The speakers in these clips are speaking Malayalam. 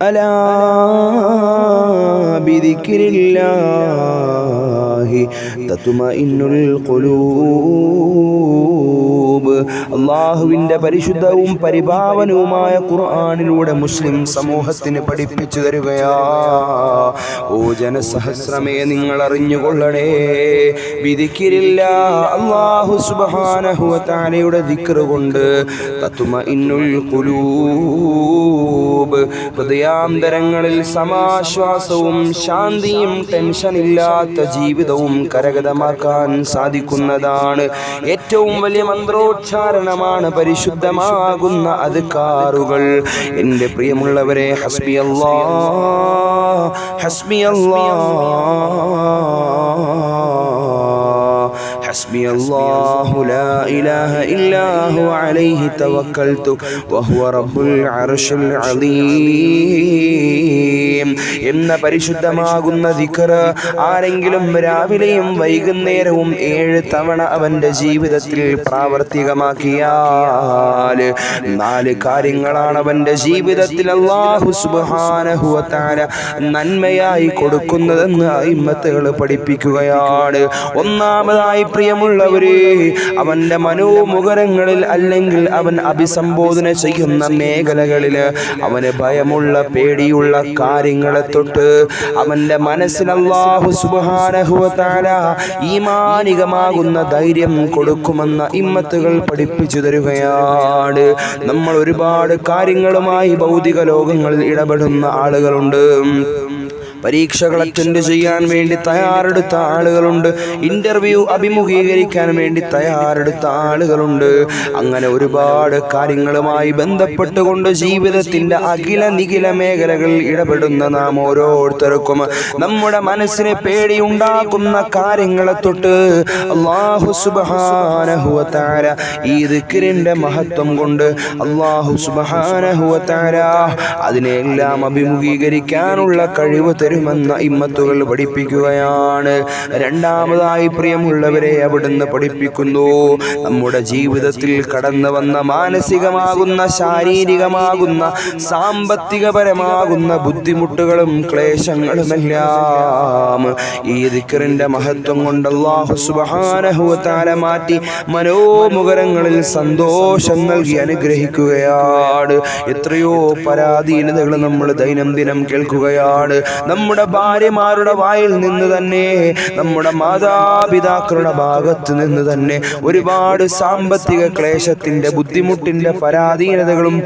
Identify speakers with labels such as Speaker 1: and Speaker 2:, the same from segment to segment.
Speaker 1: അലാ ബിദിക്രില്ലാഹി തത്മഇന്നുൽ ഖുലൂബ്. അല്ലാഹുവിൻ്റെ പരിശുദ്ധവും പരിപാവനവുമായ ഖുർആനിലൂടെ മുസ്ലിം സമൂഹത്തിന് പഠിപ്പിച്ചു തരികയാ. ഓ ജനസഹസ്രമേ, നിങ്ങൾ അറിഞ്ഞുകൊള്ളണേ, ബിദിക്രില്ലാഹ്, അല്ലാഹു സുബ്ഹാനഹു വ തആലയുടെ ദിക്ർ കൊണ്ട് തത്മഇന്നുൽ ഖുലൂബ്, ഹൃദയാന്തരങ്ങളിൽ സമാശ്വാസവും ശാന്തിയും ടെൻഷനില്ലാത്ത ജീവിതവും കരഗതമാക്കാൻ സാധിക്കുന്നതാണ്. ഏറ്റവും വലിയ മന്ത്രോച്ചാരണമാണ് പരിശുദ്ധമാകുന്ന അദ്കാറുകൾ. എൻ്റെ പ്രിയമുള്ളവരെ, ഹസ്ബി അല്ലാഹ്, ഹസ്ബി അല്ലാഹ്, ഹസ്ബി അല്ലാഹു ലാ ഇലാഹ ഇല്ലാ ഹുവ അലൈഹി തവക്കൽതു വഹുവ റബ്ബുൽ അർശിൽ അളീം എന്ന പരിശുദ്ധമാകുന്ന ദിക്ർ ആരെങ്കിലും രാവിലെയും വൈകുന്നേരവും 7 തവണ അവൻ്റെ ജീവിതത്തിൽ പ്രാവർത്തികമാക്കിയാൽ 4 കാര്യങ്ങളാണ് അവൻ്റെ ജീവിതത്തിൽ അല്ലാഹു സുബ്ഹാനഹു വ തആല നന്മയായി കൊടുക്കുന്നതെന്ന് അയിമ്മത്തുകൾ പഠിപ്പിക്കുകയാണ്. ഒന്നാമതായി പ്രിയമുള്ളവരെ, അവൻ്റെ മനോമുഖരങ്ങളിൽ അല്ലെങ്കിൽ അവൻ അഭിസംബോധന ചെയ്യുന്ന മേഖലകളിൽ അവന് ഭയമുള്ള പേടിയുള്ള കാര്യങ്ങളെ തൊട്ട് അവൻ്റെ മനസ്സിന് അല്ലാഹു സുബ്ഹാനഹു വ തആല ഈമാനികമാകുന്ന ധൈര്യം കൊടുക്കുമെന്ന ഇമ്മത്തുകൾ പഠിപ്പിച്ചു തരികയാണ്. നമ്മൾ ഒരുപാട് കാര്യങ്ങളുമായി ഭൗതിക ലോകങ്ങളിൽ ഇടപെടുന്ന ആളുകളുണ്ട്. പരീക്ഷകൾ അറ്റൻഡ് ചെയ്യാൻ വേണ്ടി തയ്യാറെടുത്ത ആളുകളുണ്ട്. ഇന്റർവ്യൂ അഭിമുഖീകരിക്കാൻ വേണ്ടി തയ്യാറെടുത്ത ആളുകളുണ്ട്. അങ്ങനെ ഒരുപാട് കാര്യങ്ങളുമായി ബന്ധപ്പെട്ടുകൊണ്ട് ജീവിതത്തിൻ്റെ അഖില നിഖില മേഖലകളിൽ ഇടപെടുന്ന നാം ഓരോരുത്തർക്കും നമ്മുടെ മനസ്സിന് പേടിയുണ്ടാക്കുന്ന കാര്യങ്ങളെ തൊട്ട് അല്ലാഹു സുബ്ഹാനഹു വ തആല ഈ ദിക്റിന്റെ മഹത്വം കൊണ്ട് അല്ലാഹു സുബ്ഹാനഹു വ തആല അതിനെല്ലാം അഭിമുഖീകരിക്കാനുള്ള കഴിവ് തരുമെന്ന ഇമ്മത്തുകൾ പഠിപ്പിക്കുകയാണ്. രണ്ടാമതായി പ്രിയമുള്ളവരെ, അവിടുന്ന് പഠിപ്പിക്കുന്നു, നമ്മുടെ ജീവിതത്തിൽ കടന്നു വന്ന മാനസികമാകുന്ന ശാരീരികമാകുന്ന സാമ്പത്തികപരമാകുന്ന ബുദ്ധിമുട്ടുകളും ക്ലേശങ്ങളുമെല്ലാം ഈ ദിക്റിന്റെ മഹത്വം കൊണ്ട് അല്ലാഹു സുബ്ഹാനഹു വ തആല മാറ്റി മനോമുഖരങ്ങളിൽ സന്തോഷം നൽകി അനുഗ്രഹിക്കുകയാണ്. എത്രയോ പരാധീനതകൾ നമ്മൾ ദൈനംദിനം കേൾക്കുകയാണ്. നമ്മുടെ ഭാര്യമാരുടെ വായിൽ നിന്ന് തന്നെ, നമ്മുടെ മാതാപിതാക്കളുടെ ഭാഗത്ത് നിന്ന് തന്നെ ഒരുപാട് സാമ്പത്തിക ക്ലേശത്തിന്റെ ബുദ്ധിമുട്ടിന്റെ പരാതികളും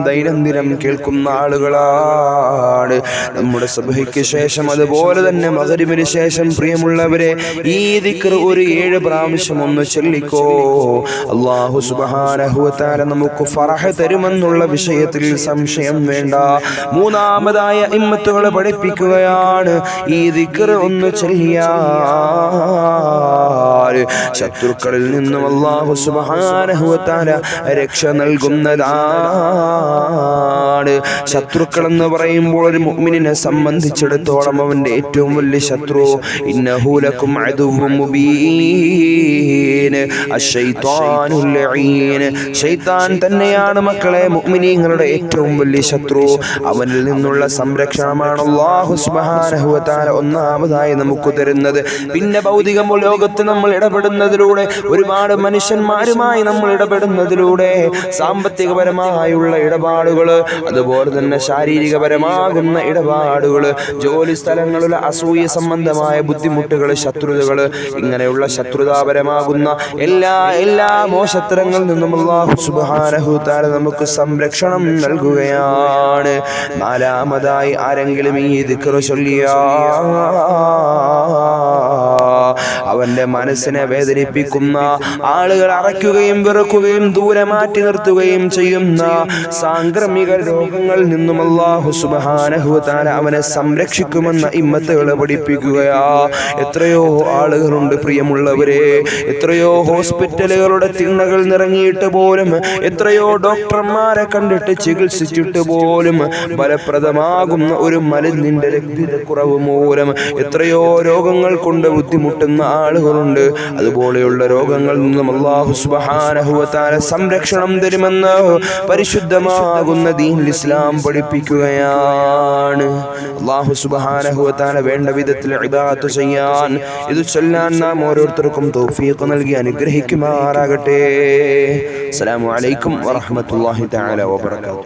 Speaker 1: ദൈനംദിനം കേൾക്കുന്ന ആളുകളാണ്. നമ്മുടെ സുബ്ഹിക്ക് ശേഷം അതുപോലെ തന്നെ മഗ്രിബിന് ശേഷം പ്രിയമുള്ളവരെ, ഈ ദിക്ർ ഒരു 7 പ്രാവശ്യം ഒന്ന് ചൊല്ലിക്കോ. അല്ലാഹു സുബ്ഹാനഹു വ തആല നമുക്ക് ഫറഹ് തരുമെന്നുള്ള വിഷയത്തിൽ സംശയം വേണ്ട. മൂന്നാമതായ ഇമ്മത്തുകൾ പഠിപ്പിക്കുകയാണ്, ഈ ദിക്ർ ഒന്ന് ചൊല്ലിയാൽ ശത്രുക്കളിൽ നിന്നും അല്ലാഹു സുബ്ഹാനഹു വ തആല രക്ഷ നൽകുന്നതാണ്. ശത്രുക്കൾ എന്ന് പറയുമ്പോൾ ഒരു മുഅ്മിനിനെ സംബന്ധിച്ചിടത്തോളം അവന്റെ ഏറ്റവും വലിയ ശത്രു ഇന്നഹു ലക്കും അദുവ്വുൻ മുബീൻ അശ്ശൈത്വാനുൽ ലഈൻ, ശൈത്താൻ തന്നെയാണ് മക്കളെ മുഅ്മിനീങ്ങളുടെ ഏറ്റവും വലിയ ശത്രു. അവനിൽ നിന്നുള്ള സംരക്ഷണമാണ് അല്ലാഹു സുബ്ഹാനഹു വ തആല ഒന്നാമതായി നമുക്ക് തരുന്നത്. പിന്നെ ഭൗതിക ലോകത്ത് നമ്മൾ ഇടപെടുന്നതിലൂടെ, ഒരുപാട് മനുഷ്യന്മാരുമായി നമ്മൾ ഇടപെടുന്നതിലൂടെ സാമ്പത്തികപരമായുള്ള ഇടപാടുകൾ, അതുപോലെ തന്നെ ശാരീരികപരമാകുന്ന ഇടപാടുകൾ, ജോലി സ്ഥലങ്ങളിലെ അസൂയ സംബന്ധമായ ബുദ്ധിമുട്ടുകൾ, ശത്രുതകൾ, ഇങ്ങനെയുള്ള ശത്രുതാപരമാകുന്ന എല്ലാ മോശത്തരങ്ങളിൽ നിന്നും അല്ലാഹു സുബ്ഹാനഹു വ തആല നമുക്ക് സംരക്ഷണം നൽകുകയാണ്. നാലാമതായി, ആരെങ്കിലും ഈ ദിക്ർ ചൊല്ലിയാൽ അവന്റെ മനസ്സിനെ വേദനിപ്പിക്കുന്ന, ആളുകൾ അറയ്ക്കുകയും വെറുക്കുകയും ദൂരെ മാറ്റി നിർത്തുകയും ചെയ്യുന്ന സാംക്രമിക രോഗങ്ങളിൽ നിന്നും അല്ലാഹു സുബ്ഹാനഹു വ തആല അവനെ സംരക്ഷിക്കുമെന്ന ഇമ്മത്തുകൾ പഠിപ്പിക്കുകയാ. എത്രയോ ആളുകളുണ്ട് പ്രിയമുള്ളവരെ, എത്രയോ ഹോസ്പിറ്റലുകളുടെ തിണ്ണകൾ നിറങ്ങിയിട്ട് പോലും, എത്രയോ ഡോക്ടർമാരെ കണ്ടിട്ട് ചികിത്സിച്ചിട്ട് പോലും ഫലപ്രദമാകുന്ന ഒരു മരുന്നിന്റെ ലഭ്യതക്കുറവ് മൂലം എത്രയോ രോഗങ്ങൾ കൊണ്ട് ബുദ്ധിമുട്ടുന്ന ആളുകളുണ്ട്. അതുപോലെയുള്ള രോഗങ്ങളിൽ നിന്നും അല്ലാഹു സുബ്ഹാനഹു വ തആല സംരക്ഷണം തരുമെന്ന് പരിശുദ്ധമാകുന്ന ദീനുൽ ഇസ്ലാം പഠിപ്പിക്കുകയാണ്. അല്ലാഹു സുബ്ഹാനഹു വ തആല വേണ്ട വിധത്തിൽ ഇബാദത്ത് ചെയ്യാൻ ഇത് ചൊല്ലാൻ നാം ഓരോരുത്തർക്കും തൗഫീഖ് നൽകി അനുഗ്രഹിക്കുമാറാകട്ടെ. അസ്സലാമു അലൈക്കും വറഹ്മത്തുള്ളാഹി തആല വബറകാതുഹു.